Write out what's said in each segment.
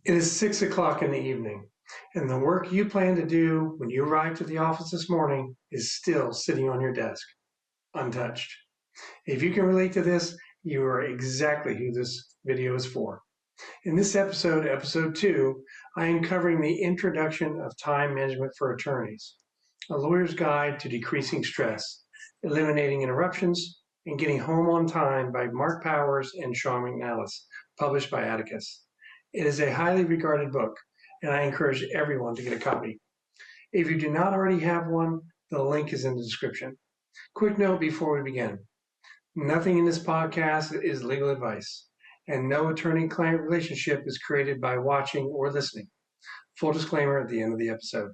It is 6 o'clock in the evening, and the work you plan to do when you arrived to the office this morning is still sitting on your desk, untouched. If you can relate to this, you are exactly who this video is for. In this episode, episode 2, I am covering the introduction of time management for attorneys, a lawyer's guide to decreasing stress, eliminating interruptions, and getting home on time by Mark Powers and Shawn McNalis, published by Atticus. It is a highly regarded book, and I encourage everyone to get a copy. If you do not already have one, the link is in the description. Quick note before we begin. Nothing in this podcast is legal advice, and no attorney-client relationship is created by watching or listening. Full disclaimer at the end of the episode.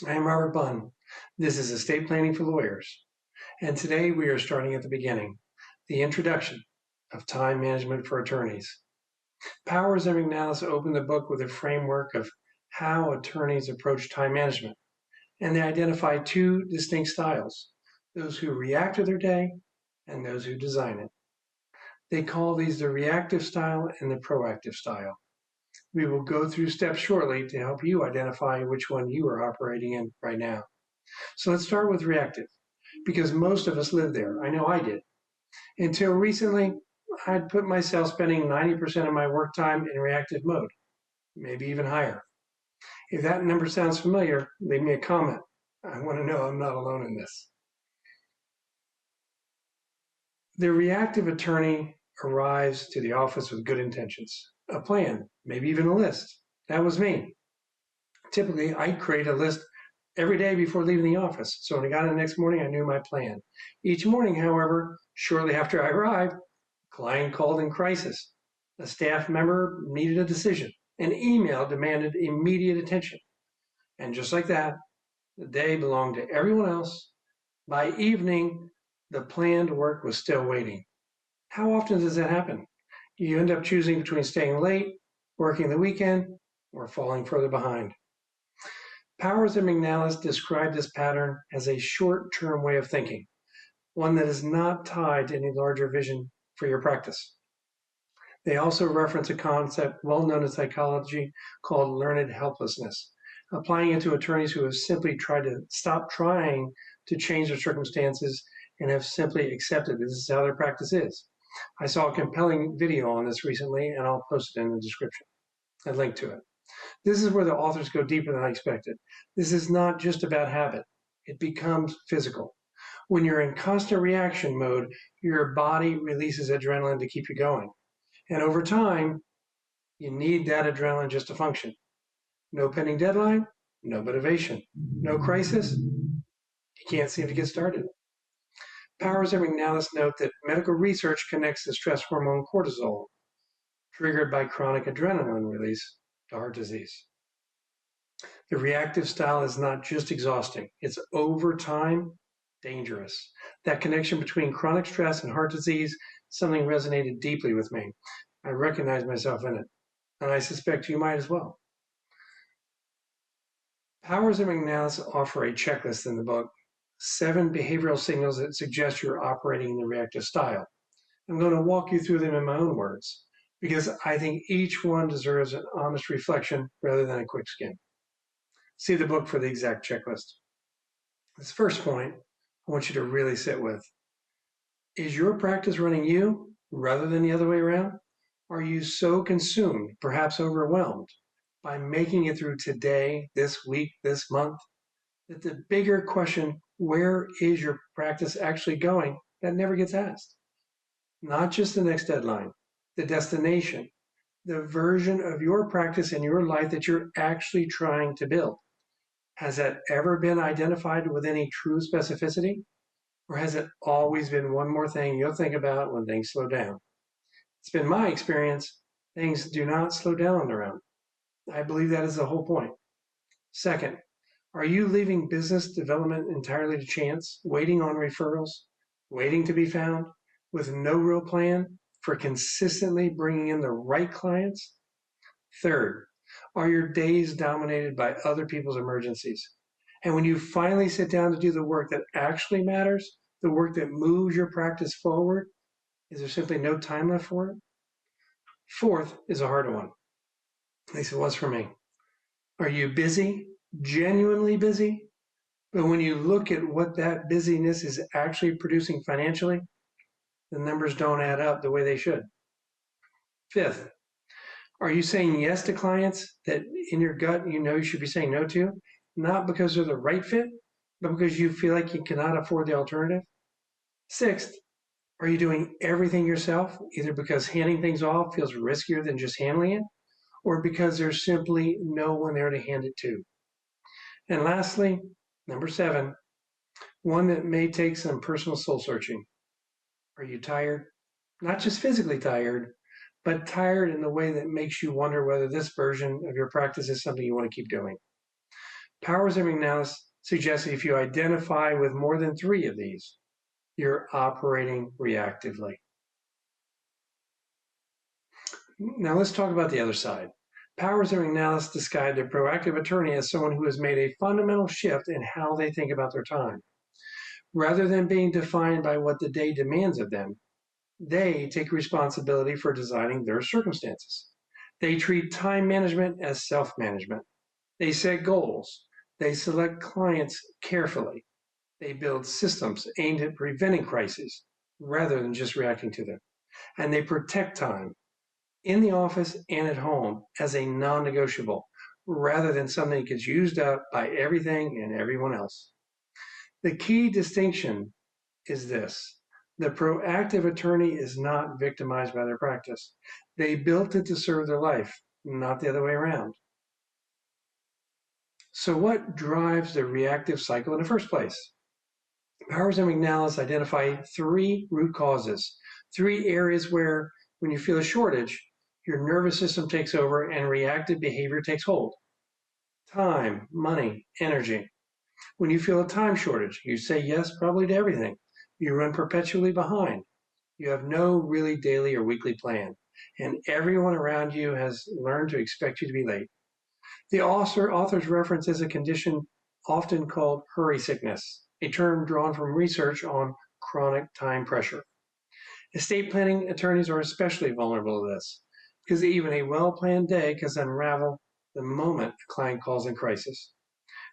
I am Robert Bunn. This is Estate Planning for Lawyers, and today we are starting at the beginning, the introduction of time management for attorneys. Powers and McNalis opened the book with a framework of how attorneys approach time management, and they identify two distinct styles, those who react to their day and those who design it. They call these the reactive style and the proactive style. We will go through steps shortly to help you identify which one you are operating in right now. So let's start with reactive, because most of us live there. I know I did. Until recently, I'd put myself spending 90% of my work time in reactive mode, maybe even higher. If that number sounds familiar, leave me a comment. I want to know I'm not alone in this. The reactive attorney arrives to the office with good intentions, a plan, maybe even a list. That was me. Typically, I'd create a list every day before leaving the office, so when I got in the next morning, I knew my plan. Each morning, however, shortly after I arrived, a client called in crisis. A staff member needed a decision. An email demanded immediate attention. And just like that, the day belonged to everyone else. By evening, the planned work was still waiting. How often does that happen? You end up choosing between staying late, working the weekend, or falling further behind. Powers and McNalis describe this pattern as a short-term way of thinking, one that is not tied to any larger vision for your practice. They also reference a concept well known in psychology called learned helplessness, applying it to attorneys who have simply tried to stop trying to change their circumstances and have simply accepted this is how their practice is. I saw a compelling video on this recently, and I'll post it in the description, a link to it. This is where the authors go deeper than I expected. This is not just about habit. It becomes physical. When you're in constant reaction mode, your body releases adrenaline to keep you going. And over time, you need that adrenaline just to function. No pending deadline, no motivation, no crisis, you can't seem to get started. Powers and McNalis note that medical research connects the stress hormone cortisol, triggered by chronic adrenaline release, to heart disease. The reactive style is not just exhausting, it's over time dangerous. That connection between chronic stress and heart disease, something resonated deeply with me. I recognize myself in it, and I suspect you might as well. Powers and McNalis offer a checklist in the book, 7 behavioral signals that suggest you're operating in the reactive style. I'm going to walk you through them in my own words, because I think each one deserves an honest reflection rather than a quick skim. See the book for the exact checklist. This first point, I want you to really sit with. Is your practice running you rather than the other way around? Are you so consumed, perhaps overwhelmed, by making it through today, this week, this month, that the bigger question, where is your practice actually going, that never gets asked? Not just the next deadline, the destination, the version of your practice and your life that you're actually trying to build. Has that ever been identified with any true specificity? Or has it always been one more thing you'll think about when things slow down? It's been my experience, things do not slow down on their own. I believe that is the whole point. Second, are you leaving business development entirely to chance, waiting on referrals, waiting to be found, with no real plan for consistently bringing in the right clients? Third, are your days dominated by other people's emergencies? And when you finally sit down to do the work that actually matters, the work that moves your practice forward, is there simply no time left for it? Fourth is a harder one. At least it was for me. Are you busy? Genuinely busy? But when you look at what that busyness is actually producing financially, the numbers don't add up the way they should. Fifth, are you saying yes to clients that in your gut you know you should be saying no to? Not because they're the right fit, but because you feel like you cannot afford the alternative? Sixth, are you doing everything yourself, either because handing things off feels riskier than just handling it, or because there's simply no one there to hand it to? And lastly, number seven, one that may take some personal soul searching. Are you tired? Not just physically tired, but tired in the way that makes you wonder whether this version of your practice is something you want to keep doing. Powers and McNalis suggests that if you identify with more than three of these, you're operating reactively. Now let's talk about the other side. Powers and McNalis described a proactive attorney as someone who has made a fundamental shift in how they think about their time. Rather than being defined by what the day demands of them, they take responsibility for designing their circumstances. They treat time management as self management. They set goals. They select clients carefully. They build systems aimed at preventing crises rather than just reacting to them. And they protect time in the office and at home as a non negotiable rather than something that gets used up by everything and everyone else. The key distinction is this: the proactive attorney is not victimized by their practice. They built it to serve their life, not the other way around. So, what drives the reactive cycle in the first place? Powers and McNalis identify three root causes, three areas where, when you feel a shortage, your nervous system takes over and reactive behavior takes hold. Time, money, energy. When you feel a time shortage, you say yes probably to everything. You run perpetually behind. You have no really daily or weekly plan, and everyone around you has learned to expect you to be late. The author's reference is a condition often called hurry sickness, a term drawn from research on chronic time pressure. Estate planning attorneys are especially vulnerable to this because even a well planned day can unravel the moment a client calls in crisis.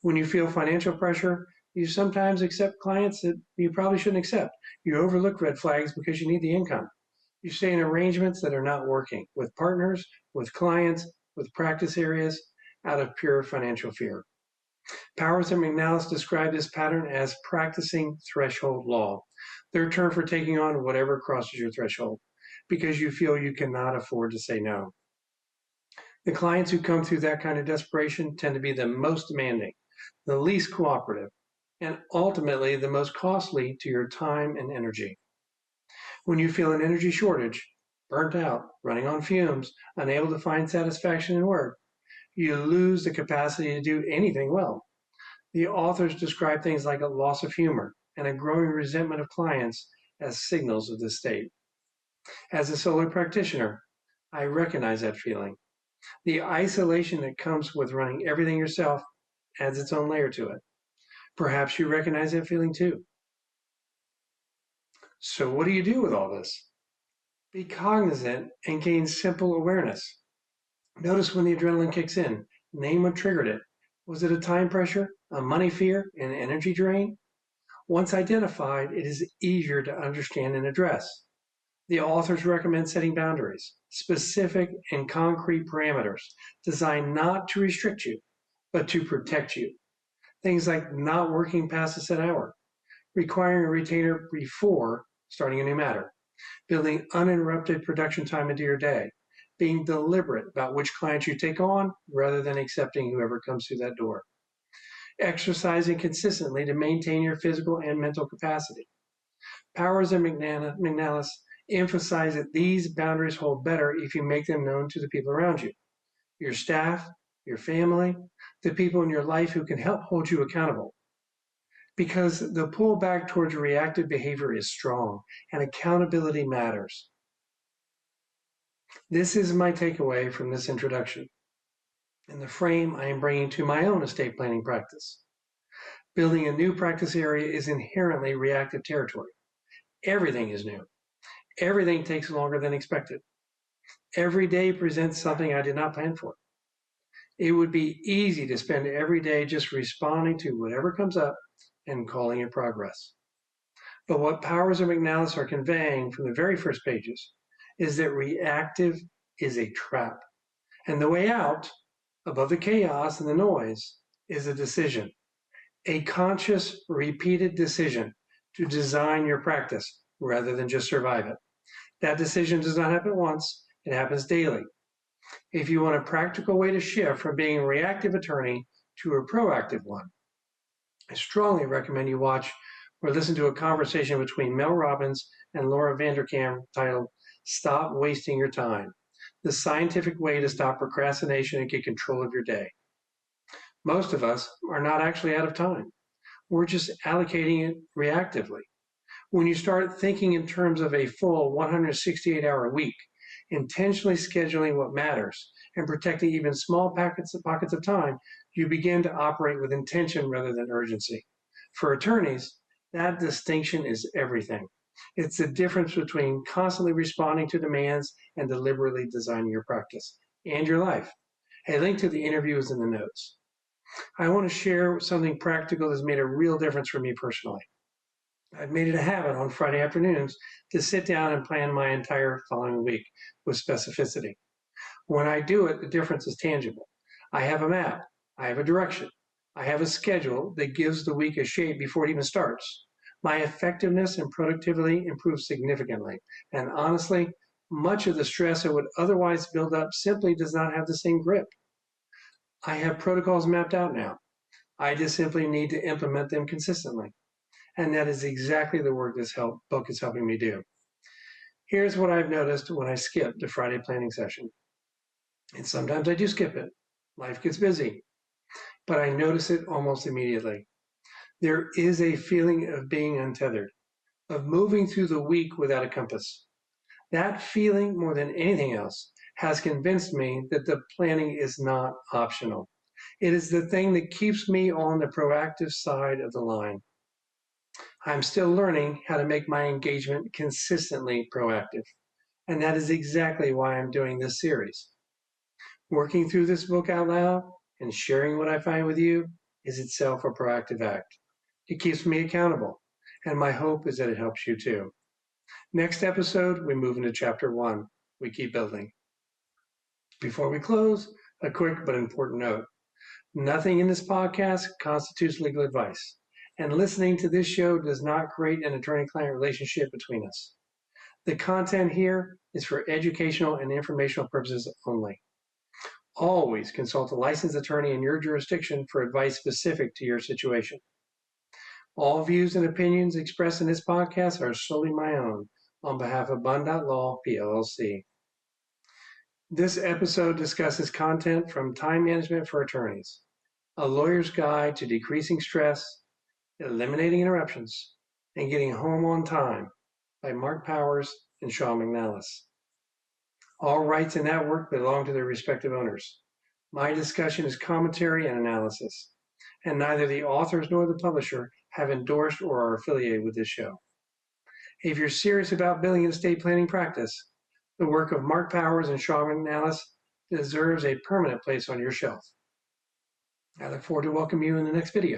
When you feel financial pressure, you sometimes accept clients that you probably shouldn't accept. You overlook red flags because you need the income. You stay in arrangements that are not working with partners, with clients, with practice areas out of pure financial fear. Powers and McNalis describe this pattern as practicing threshold law, their term for taking on whatever crosses your threshold because you feel you cannot afford to say no. The clients who come through that kind of desperation tend to be the most demanding, the least cooperative, and ultimately the most costly to your time and energy. When you feel an energy shortage, burnt out, running on fumes, unable to find satisfaction in work, you lose the capacity to do anything well. The authors describe things like a loss of humor and a growing resentment of clients as signals of this state. As a solo practitioner, I recognize that feeling. The isolation that comes with running everything yourself adds its own layer to it. Perhaps you recognize that feeling too. So, what do you do with all this? Be cognizant and gain simple awareness. Notice when the adrenaline kicks in. Name what triggered it. Was it a time pressure, a money fear, an energy drain? Once identified, it is easier to understand and address. The authors recommend setting boundaries, specific and concrete parameters designed not to restrict you, but to protect you. Things like not working past a set hour, requiring a retainer before starting a new matter, building uninterrupted production time into your day, being deliberate about which clients you take on rather than accepting whoever comes through that door, exercising consistently to maintain your physical and mental capacity. Powers and McNalis emphasize that these boundaries hold better if you make them known to the people around you, your staff, your family, the people in your life who can help hold you accountable. Because the pull back towards reactive behavior is strong and accountability matters. This is my takeaway from this introduction and the frame I am bringing to my own estate planning practice. Building a new practice area is inherently reactive territory. Everything is new. Everything takes longer than expected. Every day presents something I did not plan for. It would be easy to spend every day just responding to whatever comes up and calling it progress. But what Powers and McNalis are conveying from the very first pages is that reactive is a trap. And the way out, above the chaos and the noise, is a decision, a conscious, repeated decision to design your practice rather than just survive it. That decision does not happen once, it happens daily. If you want a practical way to shift from being a reactive attorney to a proactive one, I strongly recommend you watch or listen to a conversation between Mel Robbins and Laura Vanderkam titled Stop Wasting Your Time, the scientific way to stop procrastination and get control of your day. Most of us are not actually out of time. We're just allocating it reactively. When you start thinking in terms of a full 168-hour week, intentionally scheduling what matters, and protecting even small pockets of time, you begin to operate with intention rather than urgency. For attorneys, that distinction is everything. It's the difference between constantly responding to demands and deliberately designing your practice and your life. A link to the interview is in the notes. I want to share something practical that's made a real difference for me personally. I've made it a habit on Friday afternoons to sit down and plan my entire following week with specificity. When I do it, the difference is tangible. I have a map, I have a direction, I have a schedule that gives the week a shape before it even starts. My effectiveness and productivity improve significantly, and honestly, much of the stress that would otherwise build up simply does not have the same grip. I have protocols mapped out now. I just simply need to implement them consistently. And that is exactly the work this book is helping me do. Here's what I've noticed when I skip the Friday planning session. And sometimes I do skip it. Life gets busy. But I notice it almost immediately. There is a feeling of being untethered, of moving through the week without a compass. That feeling, more than anything else, has convinced me that the planning is not optional. It is the thing that keeps me on the proactive side of the line. I'm still learning how to make my engagement consistently proactive. And that is exactly why I'm doing this series. Working through this book out loud and sharing what I find with you is itself a proactive act. It keeps me accountable, and my hope is that it helps you too. Next episode, we move into chapter 1. We keep building. Before we close, a quick but important note. Nothing in this podcast constitutes legal advice, and listening to this show does not create an attorney-client relationship between us. The content here is for educational and informational purposes only. Always consult a licensed attorney in your jurisdiction for advice specific to your situation. All views and opinions expressed in this podcast are solely my own on behalf of Bunn.Law, PLLC. This episode discusses content from Time Management for Attorneys, a lawyer's guide to decreasing stress, eliminating interruptions, and getting home on time by Mark Powers and Shawn McNalis. All rights in that work belong to their respective owners. My discussion is commentary and analysis, and neither the authors nor the publisher have endorsed or are affiliated with this show. If you're serious about building an estate planning practice, the work of Mark Powers and Shawn McNalis deserves a permanent place on your shelf. I look forward to welcoming you in the next video.